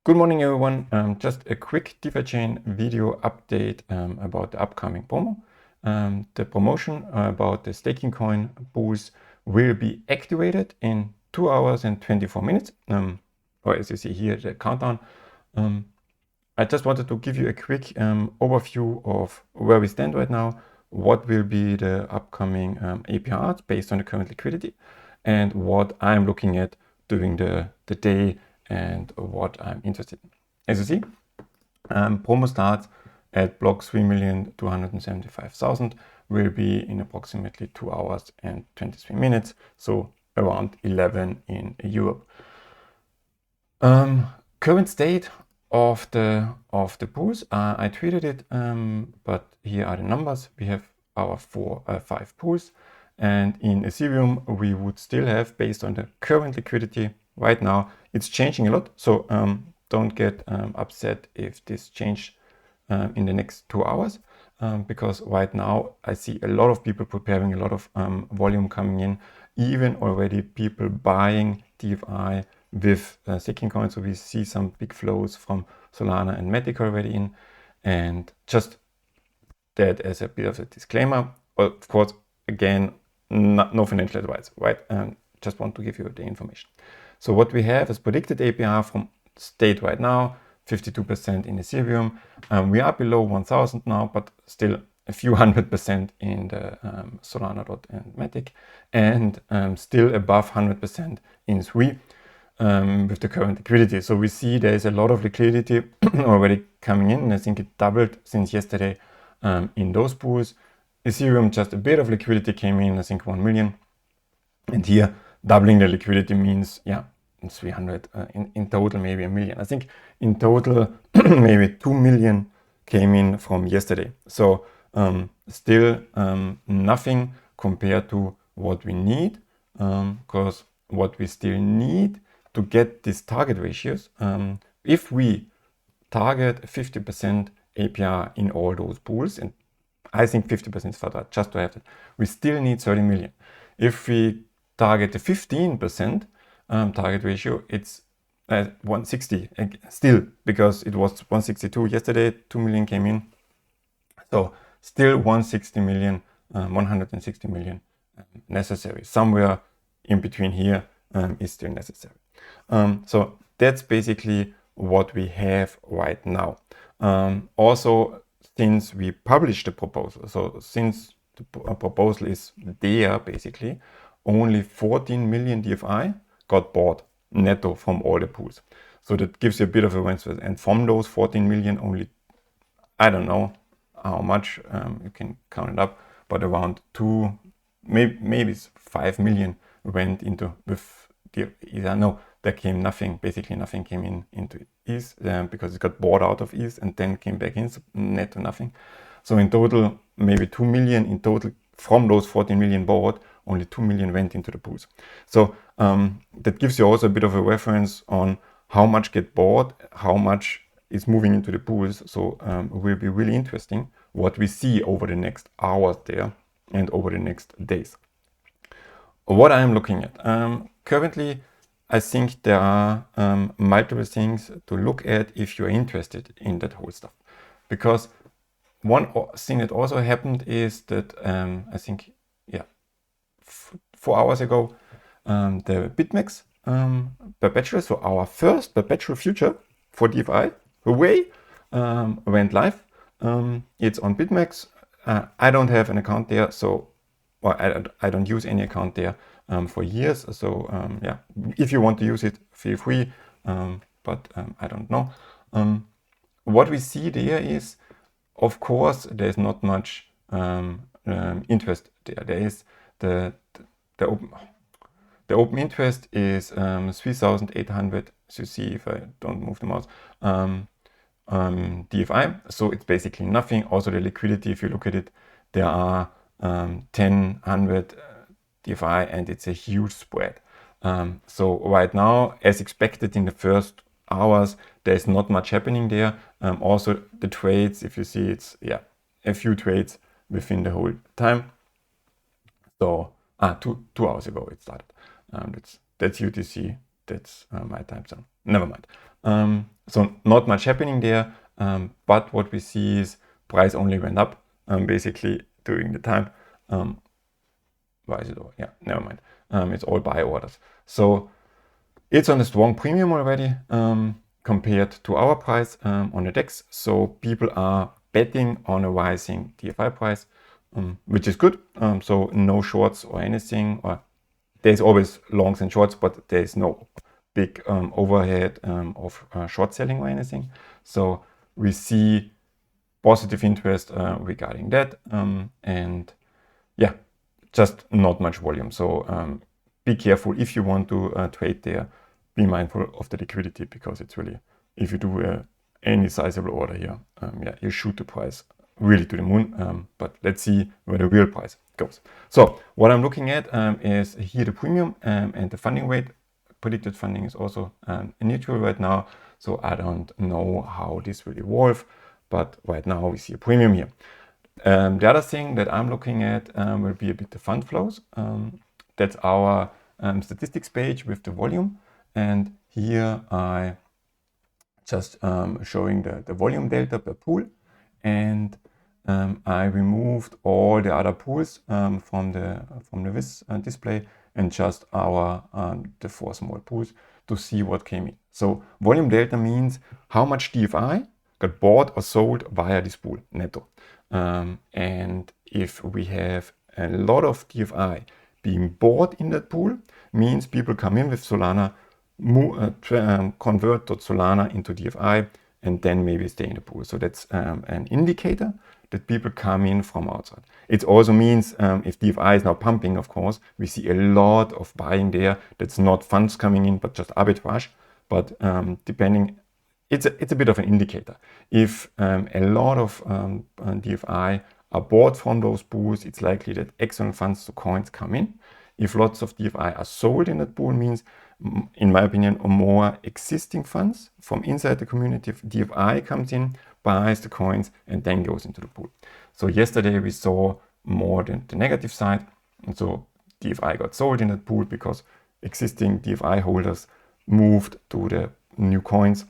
Good morning, everyone. Just a quick DeFi chain video update about the upcoming promo. The promotion about the staking coin pools will be activated in 2 hours and 24 minutes. Or as you see here, the countdown. I just wanted to give you a quick overview of where we stand right now, what will be the upcoming APRs based on the current liquidity, and what I'm looking at during the day and what I'm interested in. As you see, promo starts at block 3,275,000, will be in approximately 2 hours and 23 minutes, so around 11 in Europe. Current state of the pools, I tweeted it, but here are the numbers. We have our 5 pools, and in Ethereum we would still have, based on the current liquidity right now, it's changing a lot, so don't get upset if this change in the next 2 hours, because right now I see a lot of people preparing, a lot of volume coming in, even already people buying DFI with staking coins. So we see some big flows from Solana and Matic already in, and just that as a bit of a disclaimer. Of course, again, no financial advice, right? Just want to give you the information. So what we have is predicted APR from state right now, 52% in Ethereum. We are below 1,000 now, but still a few 100% in the Solana and Matic, and still above 100% in Sui with the current liquidity. So we see there's a lot of liquidity already coming in, and I think it doubled since yesterday in those pools. Ethereum, just a bit of liquidity came in, I think 1 million. And here, doubling the liquidity means, 300 in total, maybe 1 million. I think in total, maybe 2 million came in from yesterday. So still nothing compared to what we need, because what we still need to get these target ratios, if we target 50% APR in all those pools, and I think 50% is for that, just to have it, we still need 30 million. If we target the 15% target ratio, it's 160 still, because it was 162 yesterday, 2 million came in. So still 160 million, 160 million necessary. Somewhere in between here is still necessary. So that's basically what we have right now. Also, since we published the proposal, so since the proposal is there, basically, only 14 million DFI got bought netto from all the pools. So that gives you a bit of a range. And from those 14 million, only, I don't know how much, you can count it up, but around 2, maybe 5 million went into with either. No, there came nothing, basically nothing came into ETH because it got bought out of ETH and then came back in, so netto nothing. So in total, maybe 2 million in total from those 14 million bought, only 2 million went into the pools. So that gives you also a bit of a reference on how much get bought, how much is moving into the pools. So it will be really interesting what we see over the next hours there and over the next days. What I am looking at currently, I think there are multiple things to look at if you're interested in that whole stuff. Because one thing that also happened is that I think, 4 hours ago, the BitMEX perpetual, so our first perpetual future for DFI, Huawei, went live. It's on BitMEX. I don't have an account there, so I don't use any account there for years. So if you want to use it, feel free, but I don't know. What we see there is, of course, there's not much interest there. There is the open interest is 3,800. As you see, if I don't move the mouse, DFI. So it's basically nothing. Also the liquidity, if you look at it, there are 1,000 DFI, and it's a huge spread. So right now, as expected in the first hours, there's not much happening there. Also the trades, if you see, it's a few trades within the whole time. So 2 hours ago it started. That's UTC. That's my time zone. Never mind. So not much happening there, but what we see is price only went up basically during the time. Why is it over? Yeah, never mind. It's all buy orders. So it's on a strong premium already compared to our price on the DEX. So people are betting on a rising DFI price, which is good. So no shorts or anything, or there's always longs and shorts, but there's no big overhead of short selling or anything. So we see positive interest regarding that. And yeah, just not much volume. So be careful if you want to trade there. Be mindful of the liquidity, because it's really, if you do any sizable order here, yeah, you shoot the price really to the moon. But let's see where the real price goes. So what I'm looking at is here the premium and the funding rate. Predicted funding is also neutral right now, so I don't know how this will evolve, but right now we see a premium here. The other thing that I'm looking at will be a bit the fund flows. That's our statistics page with the volume, and here I just showing the volume delta per pool, and I removed all the other pools from the display, and just our the 4 small pools to see what came in. So volume delta means how much DFI got bought or sold via this pool netto. And if we have a lot of DFI being bought in that pool, means people come in with Solana, convert Solana into DFI, and then maybe stay in the pool. So that's an indicator that people come in from outside. It also means if DFI is now pumping, of course, we see a lot of buying there. That's not funds coming in, but just arbitrage. But depending, it's a bit of an indicator. If a lot of DFI are bought from those pools, it's likely that external funds, so coins, come in. If lots of DFI are sold in that pool, means, in my opinion, more existing funds from inside the community of DFI comes in, buys the coins, and then goes into the pool. So yesterday we saw more than the negative side, and so DFI got sold in that pool because existing DFI holders moved to the new coins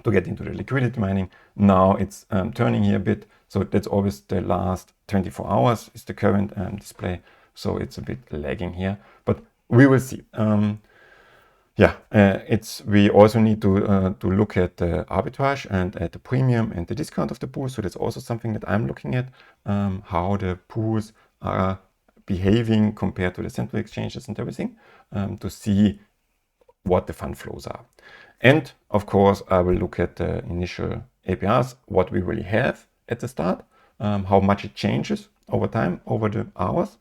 to get into the liquidity mining. Now it's turning here a bit, so that's always the last 24 hours is the current display, so it's a bit lagging here, but we will see. We also need to look at the arbitrage and at the premium and the discount of the pool. So that's also something that I'm looking at, how the pools are behaving compared to the central exchanges and everything, to see what the fund flows are. And of course, I will look at the initial APRs, what we really have at the start, how much it changes over time, over the hours,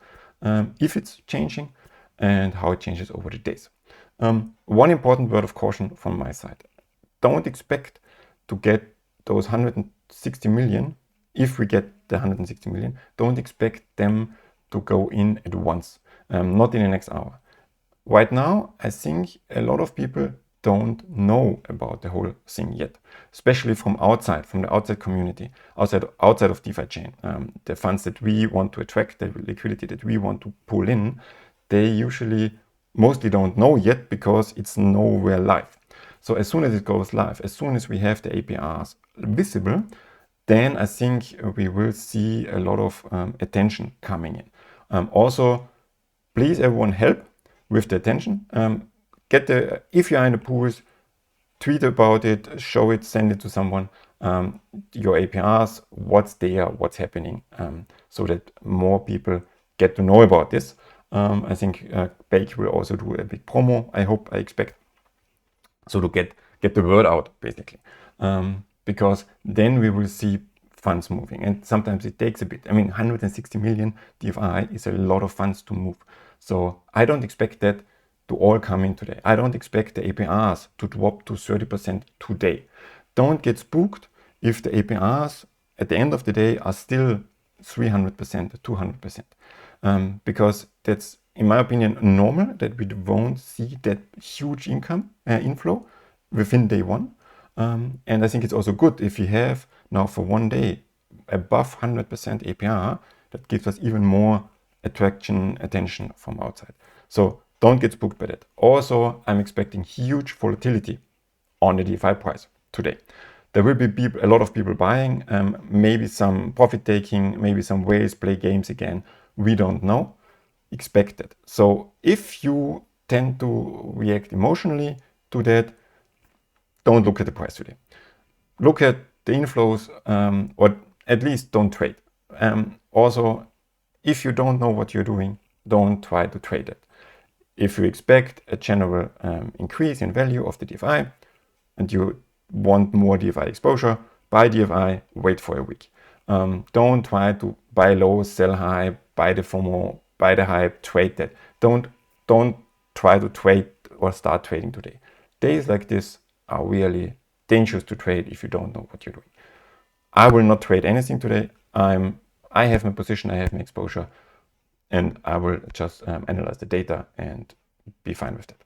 if it's changing, and how it changes over the days. One important word of caution from my side: don't expect to get those 160 million. If we get the 160 million, don't expect them to go in at once, not in the next hour. Right now, I think a lot of people don't know about the whole thing yet, especially from outside, from the outside community, outside of DeFi chain. The funds that we want to attract, the liquidity that we want to pull in, they usually mostly don't know yet because it's nowhere live. So as soon as it goes live, as soon as we have the APRs visible, then I think we will see a lot of attention coming in. Also, please everyone help with the attention. If you are in the pools, tweet about it, show it, send it to someone, your APRs, what's there, what's happening, so that more people get to know about this. I think Bake will also do a big promo, I expect, so to get the word out, basically, because then we will see funds moving, and sometimes it takes a bit. I mean, 160 million DFI is a lot of funds to move, so I don't expect that to all come in today. I don't expect the APRs to drop to 30% today. Don't get spooked if the APRs at the end of the day are still 300%, 200%, because that's, in my opinion, normal that we won't see that huge inflow within day one. And I think it's also good if we have now for one day above 100% APR, that gives us even more attention from outside. So don't get spooked by that. Also, I'm expecting huge volatility on the DeFi price. today. There will be a lot of people buying, maybe some profit taking, maybe some whales play games again. We don't know. Expect it. So if you tend to react emotionally to that, don't look at the price today. Look at the inflows, or at least don't trade. Also, if you don't know what you're doing, don't try to trade it. If you expect a general increase in value of the DFI and you want more DFI exposure, buy DFI, wait for a week. Don't try to buy low, sell high, buy the FOMO, buy the hype, trade that. Don't try to trade or start trading today. Days like this are really dangerous to trade if you don't know what you're doing. I will not trade anything today. I have my position, I have my exposure, and I will just analyze the data and be fine with that.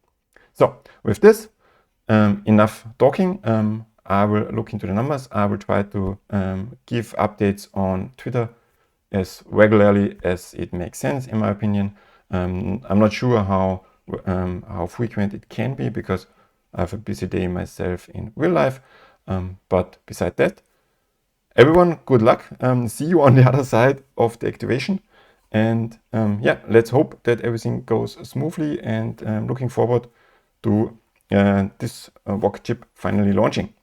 So with this, enough talking. I will look into the numbers. I will try to give updates on Twitter as regularly as it makes sense, in my opinion. I'm not sure how frequent it can be because I have a busy day myself in real life. But beside that, everyone, good luck. See you on the other side of the activation. And yeah, let's hope that everything goes smoothly, and looking forward to this VOC chip finally launching.